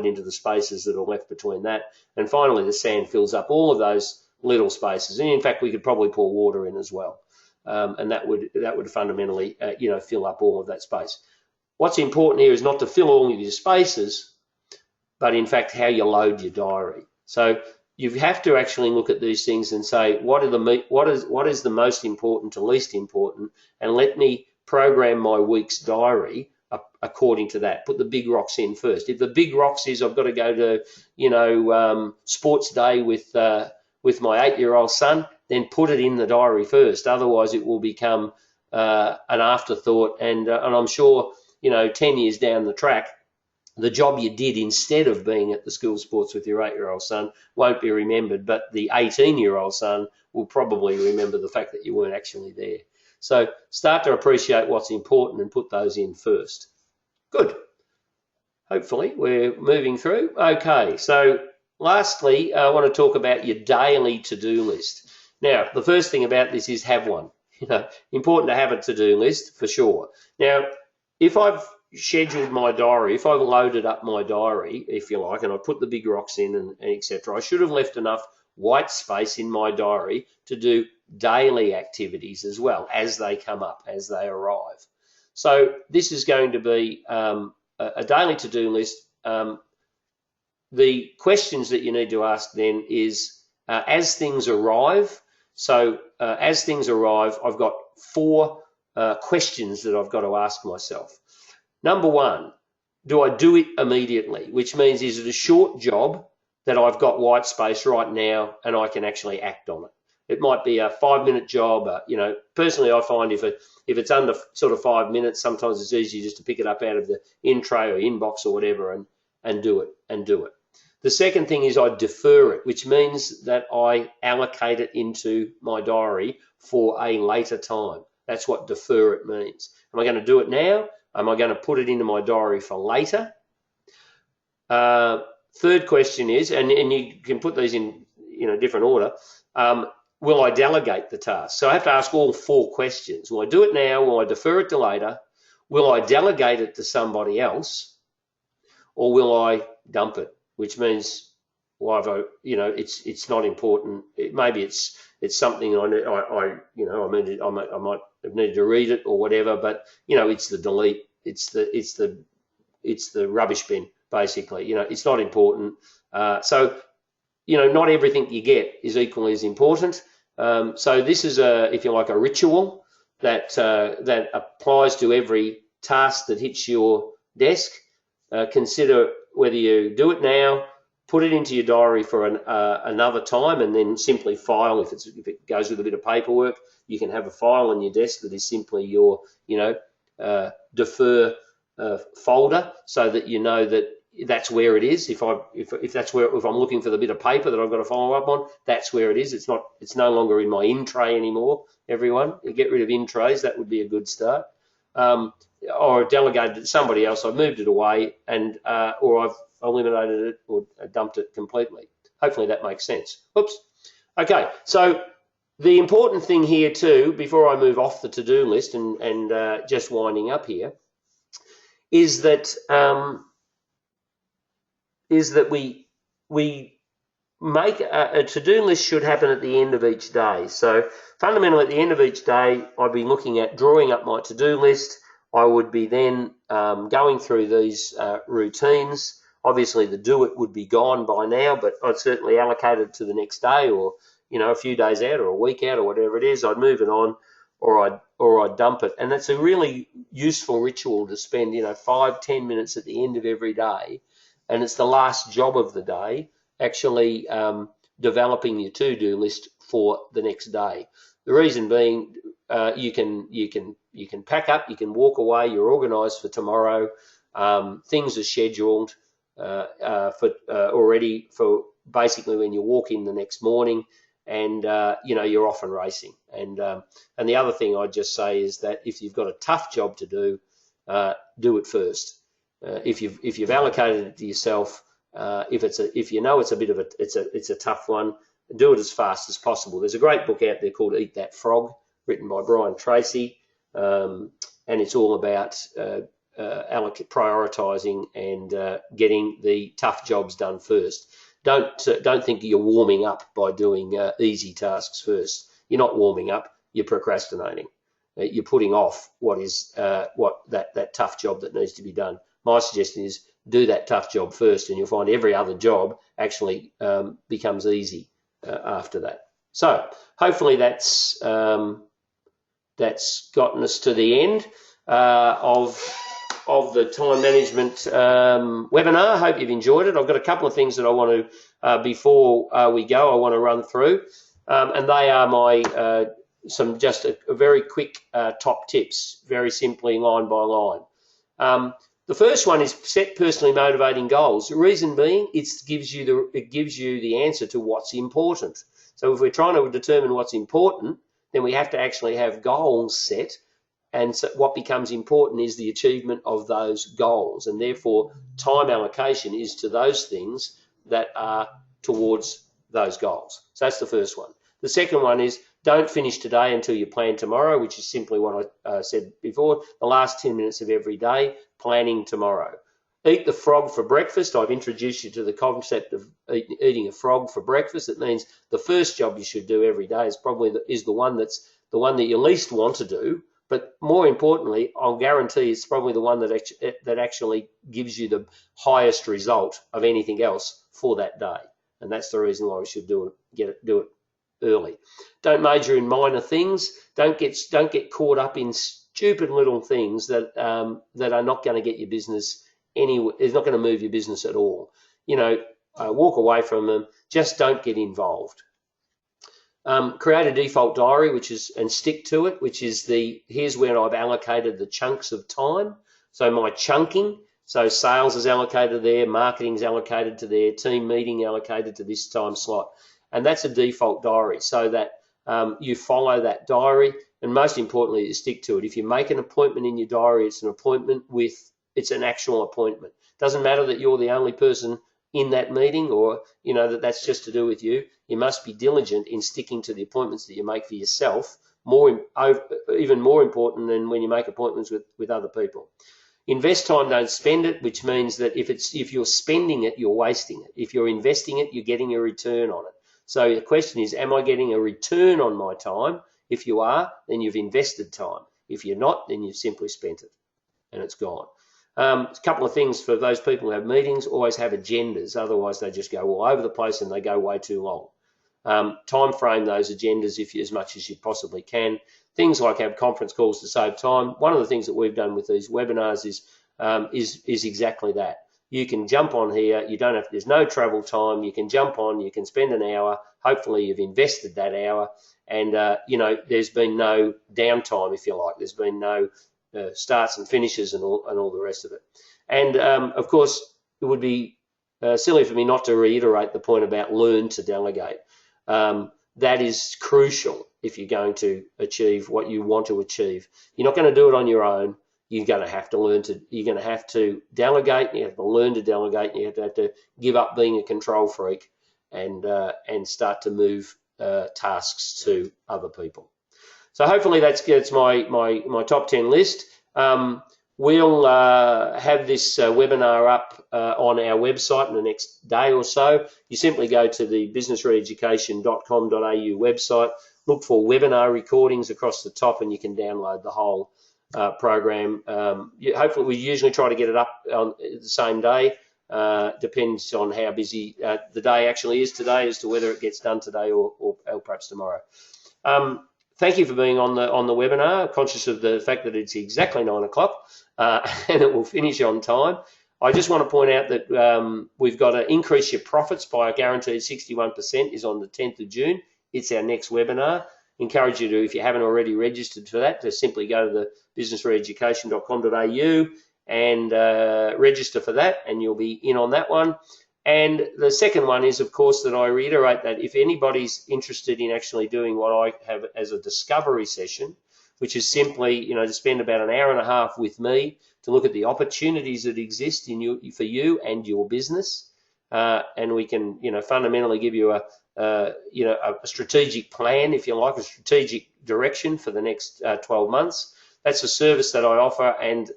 into the spaces that are left between that. And finally, the sand fills up all of those little spaces. And in fact, we could probably pour water in as well. And that would fundamentally, fill up all of that space. What's important here is not to fill all of your spaces, but in fact, how you load your diary. So you have to actually look at these things and say, what is the most important to least important, and let me program my week's diary according to that. Put the big rocks in first. If the big rocks is I've got to go to, sports day with my 8-year-old son, then put it in the diary first. Otherwise, it will become an afterthought. And I'm sure, 10 years down the track, the job you did instead of being at the school sports with your 8-year-old son won't be remembered, but the 18-year-old son will probably remember the fact that you weren't actually there. So start to appreciate what's important and put those in first. Good. Hopefully we're moving through. Okay, so lastly, I want to talk about your daily to-do list. Now, the first thing about this is have one. Important to have a to-do list for sure. Now, if I've scheduled my diary, if I've loaded up my diary, if you like, and I put the big rocks in and etc., I should have left enough white space in my diary to do daily activities as well as they come up, as they arrive. So this is going to be a daily to-do list. The questions that you need to ask then is as things arrive. So as things arrive, I've got 4 questions that I've got to ask myself. Number 1, do I do it immediately? Which means, is it a short job that I've got white space right now and I can actually act on it? It might be a 5-minute job. Personally, I find if it's under sort of 5 minutes, sometimes it's easier just to pick it up out of the in tray or inbox or whatever and do it. The second thing is I defer it, which means that I allocate it into my diary for a later time. That's what defer it means. Am I going to do it now? Am I going to put it into my diary for later? Third question is, and you can put these in different order, will I delegate the task? So I have to ask all 4 questions. Will I do it now? Will I defer it to later? will I delegate it to somebody else, or will I dump it? Which means, well, it's not important. Maybe it's something I might have needed to read it or whatever. But it's the delete. It's the rubbish bin basically. It's not important. So not everything you get is equally as important. So this is if you like, a ritual that applies to every task that hits your desk. Consider whether you do it now, put it into your diary for another time, and then simply file. If it goes with a bit of paperwork, you can have a file on your desk that is simply your defer folder, so that you know that that's where it is. If I'm looking for the bit of paper that I've got to follow up on, that's where it is. It's no longer in my in tray anymore. Everyone, you get rid of in trays. That would be a good start. Or delegated it to somebody else. I've moved it away, and or I've eliminated it or dumped it completely. Hopefully that makes sense. Oops. Okay, so the important thing here too, before I move off the to-do list and just winding up here, is that we make a to-do list should happen at the end of each day. So fundamentally, at the end of each day, I'd be looking at drawing up my to-do list. I would be then going through these routines. Obviously, the do it would be gone by now, but I'd certainly allocate it to the next day, or a few days out, or a week out, or whatever it is. I'd move it on, or I'd dump it. And that's a really useful ritual to spend 5-10 minutes at the end of every day, and it's the last job of the day, actually developing your to-do list for the next day. The reason being, you can pack up, you can walk away, you're organised for tomorrow. Things are scheduled already for basically when you walk in the next morning, and you're off and racing. And the other thing I'd just say is that if you've got a tough job to do it first. If you've allocated it to yourself, if it's a tough one, do it as fast as possible. There's a great book out there called Eat That Frog, written by Brian Tracy, and it's all about prioritising and getting the tough jobs done first. Don't think you're warming up by doing easy tasks first. You're not warming up. You're procrastinating. You're putting off that tough job that needs to be done. My suggestion is do that tough job first, and you'll find every other job actually becomes easy after that. So hopefully that's gotten us to the end of the time management webinar. I hope you've enjoyed it. I've got a couple of things that I want to, before we go, I want to run through, and they are my just a very quick top tips, very simply line by line. The first one is set personally motivating goals. The reason being, it gives you the answer to what's important. So if we're trying to determine what's important, then we have to actually have goals set. And so what becomes important is the achievement of those goals, and therefore time allocation is to those things that are towards those goals. So that's the first one. The second one is don't finish today until you plan tomorrow, which is simply what I said before, the last 10 minutes of every day, planning tomorrow. Eat the frog for breakfast. I've introduced you to the concept of eating a frog for breakfast. It means the first job you should do every day is probably the one that you least want to do. But more importantly, I'll guarantee it's probably the one that actually gives you the highest result of anything else for that day. And that's the reason why we should do it early. Don't major in minor things. Don't get caught up in stupid little things that are not going to get your business anywhere. It's not going to move your business at all. Walk away from them. Just don't get involved. Create a default diary, and stick to it, which is here's where I've allocated the chunks of time. So my chunking, so sales is allocated there, marketing is allocated to there, team meeting allocated to this time slot. And that's a default diary, so that you follow that diary, and most importantly, you stick to it. If you make an appointment in your diary, it's an actual appointment. Doesn't matter that you're the only person in that meeting, or that's just to do with you. You must be diligent in sticking to the appointments that you make for yourself even more important than when you make appointments with other people. Invest time, don't spend it, which means that if you're spending it, you're wasting it. If you're investing it, you're getting a return on it. So the question is, am I getting a return on my time? If you are, then you've invested time. If you're not, then you've simply spent it and it's gone. A couple of things for those people who have meetings: always have agendas, otherwise they just go all over the place and they go way too long. Time frame those agendas as much as you possibly can. Things like have conference calls to save time. One of the things that we've done with these webinars is exactly that. You can jump on here. There's no travel time. You can jump on. You can spend an hour. Hopefully you've invested that hour, and there's been no downtime, if you like. There's been no starts and finishes and all the rest of it. And of course, it would be silly for me not to reiterate the point about learn to delegate. That is crucial if you're going to achieve what you want to achieve. You're not going to do it on your own. You're going to have to you're going to have to delegate. You have to learn to delegate. You have to give up being a control freak and start to move tasks to other people. So hopefully that's my top 10 list. We'll have this webinar up on our website in the next day or so. You simply go to the businessreeducation.com.au website, look for webinar recordings across the top, and you can download the whole program. Hopefully, we usually try to get it up on the same day. Depends on how busy the day actually is today as to whether it gets done today or perhaps tomorrow. Thank you for being on the webinar, conscious of the fact that it's exactly 9 o'clock and it will finish on time. I just want to point out that we've got to increase your profits by a guaranteed 61% is on the 10th of June. It's our next webinar. Encourage you to, if you haven't already registered for that, to simply go to the businessreeducation.com.au and register for that, and you'll be in on that one. And the second one is, of course, that I reiterate that if anybody's interested in actually doing what I have as a discovery session, which is simply, to spend about an hour and a half with me to look at the opportunities that exist for you and your business, and we can, fundamentally give you a strategic plan, if you like, a strategic direction for the next 12 months. That's a service that I offer, and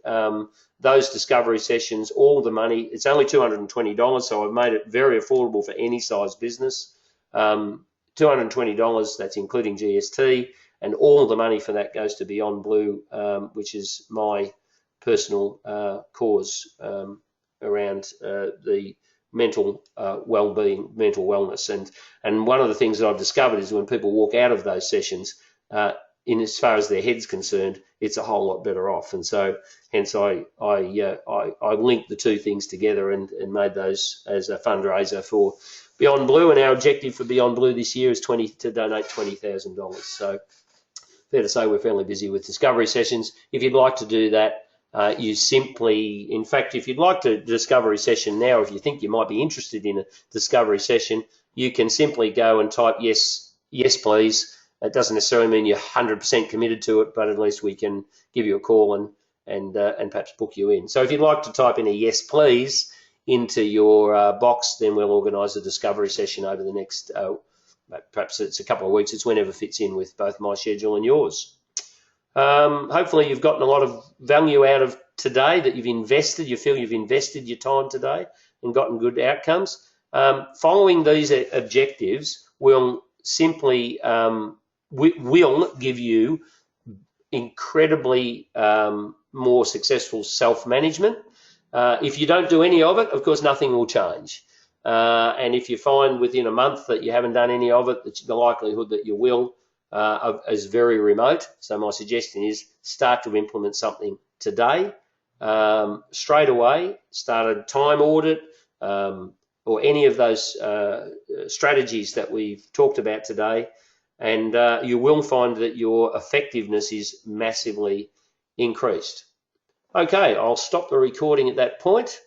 those discovery sessions, all the money, it's only $220, so I've made it very affordable for any size business. $220, that's including GST, and all the money for that goes to Beyond Blue, which is my personal cause around the mental well-being, mental wellness. And one of the things that I've discovered is when people walk out of those sessions, in as far as their head's concerned, it's a whole lot better off. And so hence I linked the two things together and made those as a fundraiser for Beyond Blue. And our objective for Beyond Blue this year is to donate $20,000. So fair to say we're fairly busy with discovery sessions. If you'd like to do that, you simply, in fact, if you'd like to discovery session now, if you think you might be interested in a discovery session, you can simply go and type yes please. It doesn't necessarily mean you're 100% committed to it, but at least we can give you a call and perhaps book you in. So if you'd like to type in a yes please into your box, then we'll organise a discovery session over the next, perhaps it's a couple of weeks. It's whenever fits in with both my schedule and yours. Hopefully you've gotten a lot of value out of today, that you feel you've invested your time today and gotten good outcomes. Following these objectives will simply will give you incredibly more successful self-management. If you don't do any of it, of course, nothing will change. And if you find within a month that you haven't done any of it, the likelihood that you will is very remote. So my suggestion is start to implement something today, straight away. Start a time audit or any of those strategies that we've talked about today, and you will find that your effectiveness is massively increased. Okay, I'll stop the recording at that point.